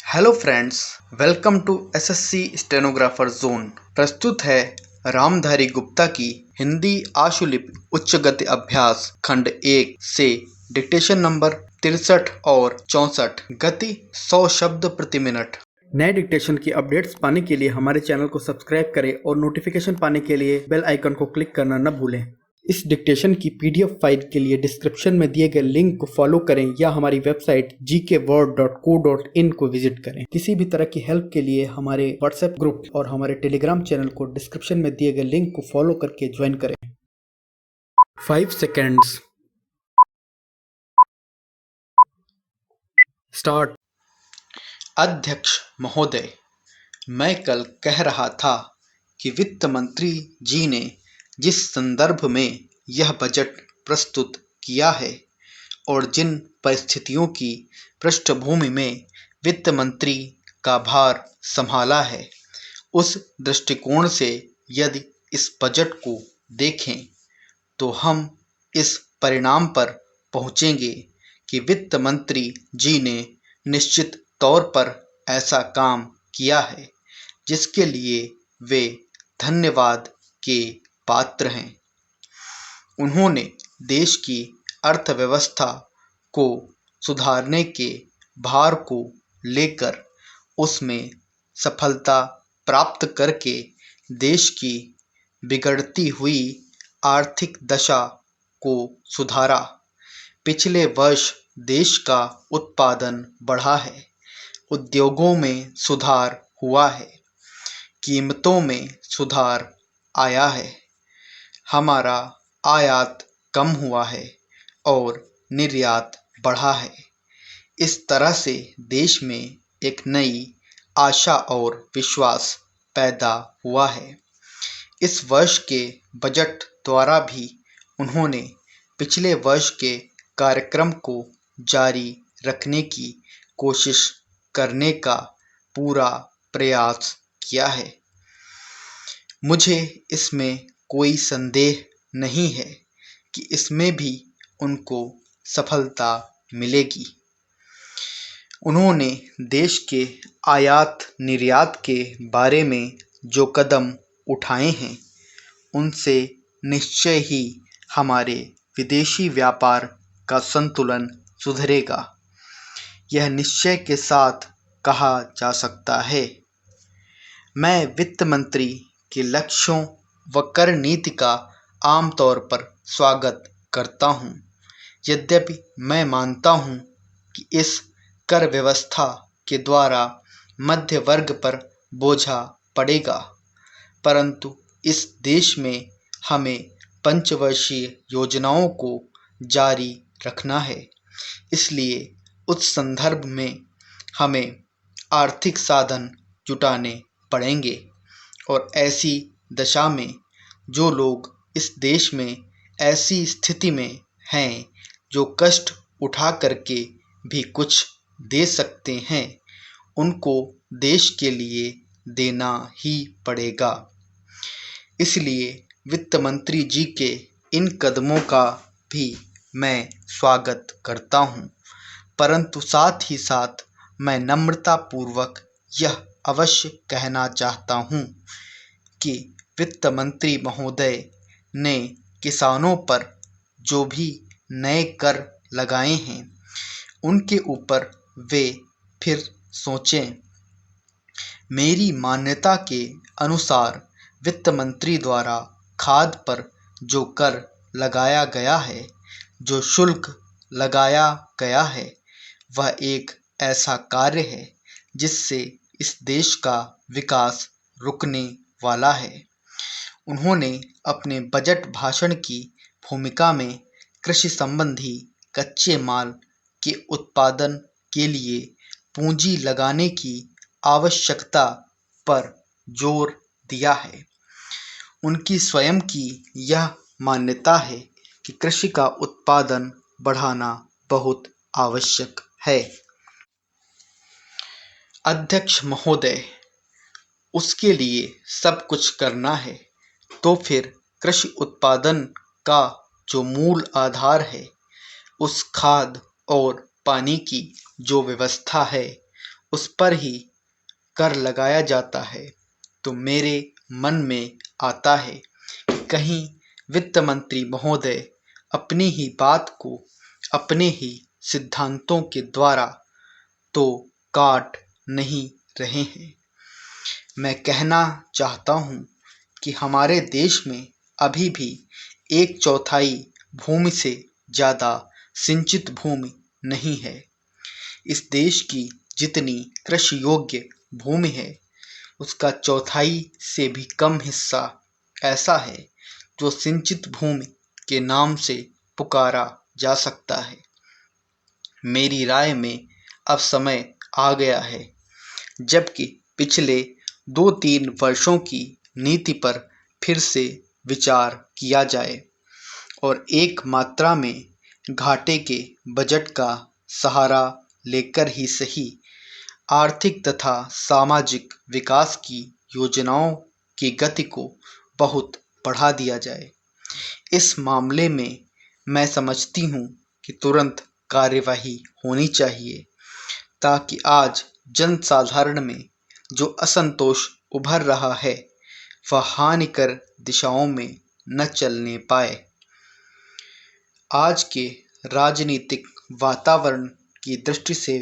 Hello friends, welcome to SSC stenographer zone. प्रस्तुत है रामधारी गुप्ता की हिंदी आशुलिपि उच्च गति अभ्यास खंड 1 से डिक्टेशन नंबर 63 और 64। गति 100 शब्द प्रति मिनट। नए डिक्टेशन की अपडेट्स पाने के लिए हमारे चैनल को सब्सक्राइब करें और नोटिफिकेशन पाने के लिए बेल आइकन को क्लिक करना न भूलें। इस डिक्टेशन की पीडीएफ फाइल के लिए डिस्क्रिप्शन में दिए गए लिंक को फॉलो करें या हमारी वेबसाइट gkword.co.in को विजिट करें। किसी भी तरह की हेल्प के लिए हमारे व्हाट्सएप ग्रुप और हमारे टेलीग्राम चैनल को डिस्क्रिप्शन में दिए गए लिंक को फॉलो करके ज्वाइन करें। 5 सेकेंड्स स्टार्ट। अध्यक्ष महोदय, मैं कल कह रहा था कि वित्त मंत्री जी ने जिस संदर्भ में यह बजट प्रस्तुत किया है और जिन परिस्थितियों की पृष्ठभूमि में वित्त मंत्री का भार संभाला है, उस दृष्टिकोण से यदि इस बजट को देखें तो हम इस परिणाम पर पहुंचेंगे कि वित्त मंत्री जी ने निश्चित तौर पर ऐसा काम किया है जिसके लिए वे धन्यवाद के पात्र हैं। उन्होंने देश की अर्थव्यवस्था को सुधारने के भार को लेकर उसमें सफलता प्राप्त करके देश की बिगड़ती हुई आर्थिक दशा को सुधारा। पिछले वर्ष देश का उत्पादन बढ़ा है, उद्योगों में सुधार हुआ है, कीमतों में सुधार आया है, हमारा आयात कम हुआ है और निर्यात बढ़ा है। इस तरह से देश में एक नई आशा और विश्वास पैदा हुआ है। इस वर्ष के बजट द्वारा भी उन्होंने पिछले वर्ष के कार्यक्रम को जारी रखने की कोशिश करने का पूरा प्रयास किया है। मुझे इसमें कोई संदेह नहीं है कि इसमें भी उनको सफलता मिलेगी। उन्होंने देश के आयात निर्यात के बारे में जो कदम उठाए हैं, उनसे निश्चय ही हमारे विदेशी व्यापार का संतुलन सुधरेगा। यह निश्चय के साथ कहा जा सकता है। मैं वित्त मंत्री के लक्ष्यों व कर नीति का आमतौर पर स्वागत करता हूं। यद्यपि मैं मानता हूं कि इस कर व्यवस्था के द्वारा मध्य वर्ग पर बोझा पड़ेगा, परंतु इस देश में हमें पंचवर्षीय योजनाओं को जारी रखना है। इसलिए उस संदर्भ में हमें आर्थिक साधन जुटाने पड़ेंगे और ऐसी दशा में जो लोग इस देश में ऐसी स्थिति में हैं जो कष्ट उठा करके भी कुछ दे सकते हैं, उनको देश के लिए देना ही पड़ेगा। इसलिए वित्त मंत्री जी के इन कदमों का भी मैं स्वागत करता हूं, परंतु साथ ही साथ मैं नम्रतापूर्वक यह अवश्य कहना चाहता हूं कि वित्त मंत्री महोदय ने किसानों पर जो भी नए कर लगाए हैं, उनके ऊपर वे फिर सोचें। मेरी मान्यता के अनुसार वित्त मंत्री द्वारा खाद पर जो कर लगाया गया है, जो शुल्क लगाया गया है, वह एक ऐसा कार्य है जिससे इस देश का विकास रुकने वाला है। उन्होंने अपने बजट भाषण की भूमिका में कृषि संबंधी कच्चे माल के उत्पादन के लिए पूंजी लगाने की आवश्यकता पर जोर दिया है। उनकी स्वयं की यह मान्यता है कि कृषि का उत्पादन बढ़ाना बहुत आवश्यक है। अध्यक्ष महोदय, उसके लिए सब कुछ करना है तो फिर कृषि उत्पादन का जो मूल आधार है, उस खाद और पानी की जो व्यवस्था है, उस पर ही कर लगाया जाता है, तो मेरे मन में आता है कि कहीं वित्त मंत्री महोदय अपनी ही बात को अपने ही सिद्धांतों के द्वारा तो काट नहीं रहे हैं। मैं कहना चाहता हूँ कि हमारे देश में अभी भी 1/4 भूमि से ज़्यादा सिंचित भूमि नहीं है। इस देश की जितनी कृषि योग्य भूमि है, उसका चौथाई से भी कम हिस्सा ऐसा है जो सिंचित भूमि के नाम से पुकारा जा सकता है। मेरी राय में अब समय आ गया है जबकि पिछले 2-3 वर्षों की नीति पर फिर से विचार किया जाए और एक मात्रा में घाटे के बजट का सहारा लेकर ही सही आर्थिक तथा सामाजिक विकास की योजनाओं की गति को बहुत बढ़ा दिया जाए। इस मामले में मैं समझती हूँ कि तुरंत कार्यवाही होनी चाहिए ताकि आज जनसाधारण में जो असंतोष उभर रहा है वह हानिकर दिशाओं में न चलने पाए। आज के राजनीतिक वातावरण की दृष्टि से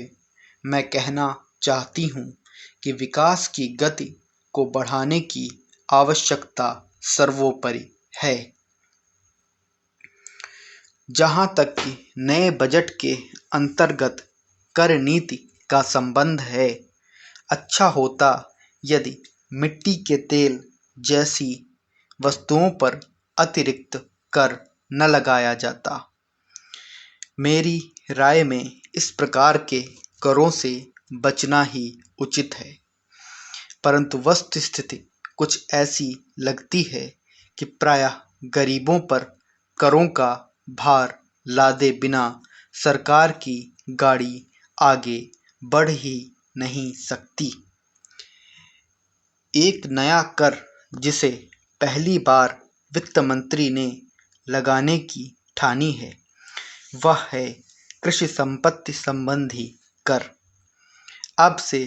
मैं कहना चाहती हूँ कि विकास की गति को बढ़ाने की आवश्यकता सर्वोपरि है। जहाँ तक कि नए बजट के अंतर्गत कर नीति का संबंध है, अच्छा होता यदि मिट्टी के तेल जैसी वस्तुओं पर अतिरिक्त कर न लगाया जाता। मेरी राय में इस प्रकार के करों से बचना ही उचित है, परंतु वस्तुस्थिति कुछ ऐसी लगती है कि प्रायः गरीबों पर करों का भार लादे बिना सरकार की गाड़ी आगे बढ़ ही नहीं सकती। एक नया कर जिसे पहली बार वित्त मंत्री ने लगाने की ठानी है, वह है कृषि संपत्ति संबंधी कर। अब से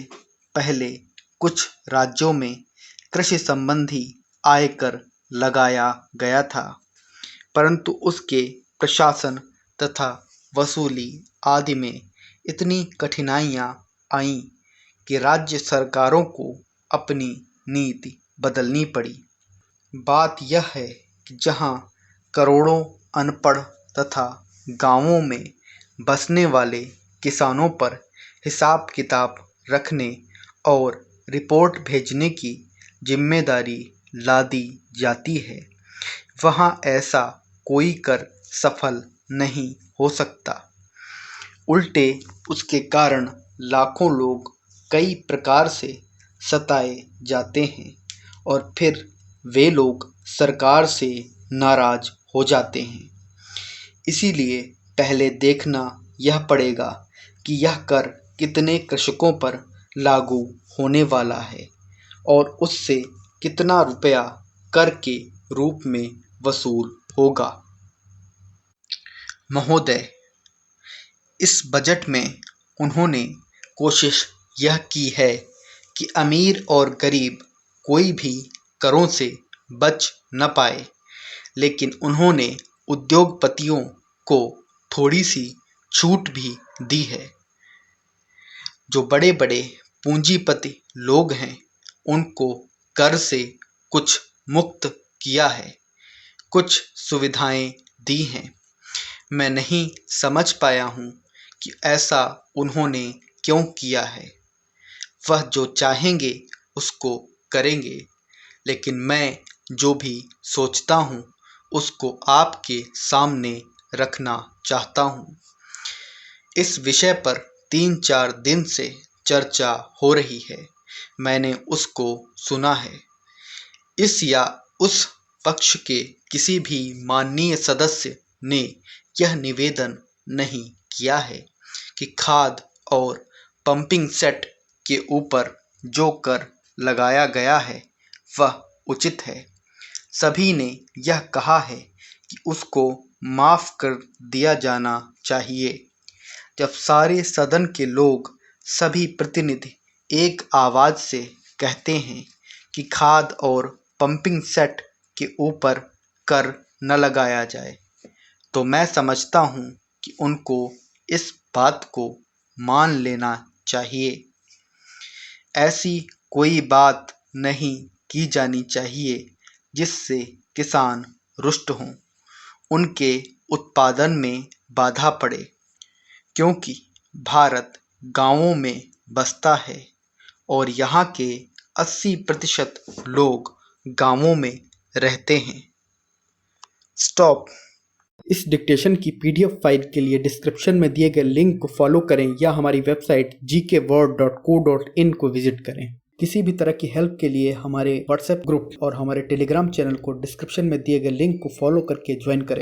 पहले कुछ राज्यों में कृषि संबंधी आयकर लगाया गया था, परंतु उसके प्रशासन तथा वसूली आदि में इतनी कठिनाइयाँ आईं कि राज्य सरकारों को अपनी नीति बदलनी पड़ी। बात यह है कि जहाँ करोड़ों अनपढ़ तथा गांवों में बसने वाले किसानों पर हिसाब किताब रखने और रिपोर्ट भेजने की जिम्मेदारी लादी जाती है, वहाँ ऐसा कोई कर सफल नहीं हो सकता। उल्टे उसके कारण लाखों लोग कई प्रकार से सताए जाते हैं और फिर वे लोग सरकार से नाराज हो जाते हैं। इसीलिए पहले देखना यह पड़ेगा कि यह कर कितने कृषकों पर लागू होने वाला है और उससे कितना रुपया कर के रूप में वसूल होगा। महोदय, इस बजट में उन्होंने कोशिश यह की है कि अमीर और गरीब कोई भी करों से बच न पाए, लेकिन उन्होंने उद्योगपतियों को थोड़ी सी छूट भी दी है। जो बड़े बड़े पूंजीपति लोग हैं, उनको कर से कुछ मुक्त किया है, कुछ सुविधाएं दी हैं। मैं नहीं समझ पाया हूँ कि ऐसा उन्होंने क्यों किया है। वह जो चाहेंगे उसको करेंगे, लेकिन मैं जो भी सोचता हूँ उसको आपके सामने रखना चाहता हूँ। इस विषय पर 3-4 दिन से चर्चा हो रही है, मैंने उसको सुना है। इस या उस पक्ष के किसी भी माननीय सदस्य ने यह निवेदन नहीं किया है कि खाद और पंपिंग सेट के ऊपर जो कर लगाया गया है वह उचित है। सभी ने यह कहा है कि उसको माफ़ कर दिया जाना चाहिए। जब सारे सदन के लोग सभी प्रतिनिधि एक आवाज़ से कहते हैं कि खाद और पंपिंग सेट के ऊपर कर न लगाया जाए, तो मैं समझता हूँ कि उनको इस बात को मान लेना चाहिए। ऐसी कोई बात नहीं की जानी चाहिए जिससे किसान रुष्ट हों, उनके उत्पादन में बाधा पड़े, क्योंकि भारत गाँवों में बसता है और यहाँ के 80% लोग गाँवों में रहते हैं। स्टॉप। इस डिक्टेशन की PDF फाइल के लिए डिस्क्रिप्शन में दिए गए लिंक को फॉलो करें या हमारी वेबसाइट gkword.co.in को विजिट करें। किसी भी तरह की हेल्प के लिए हमारे व्हाट्सएप ग्रुप और हमारे टेलीग्राम चैनल को डिस्क्रिप्शन में दिए गए लिंक को फॉलो करके ज्वाइन करें।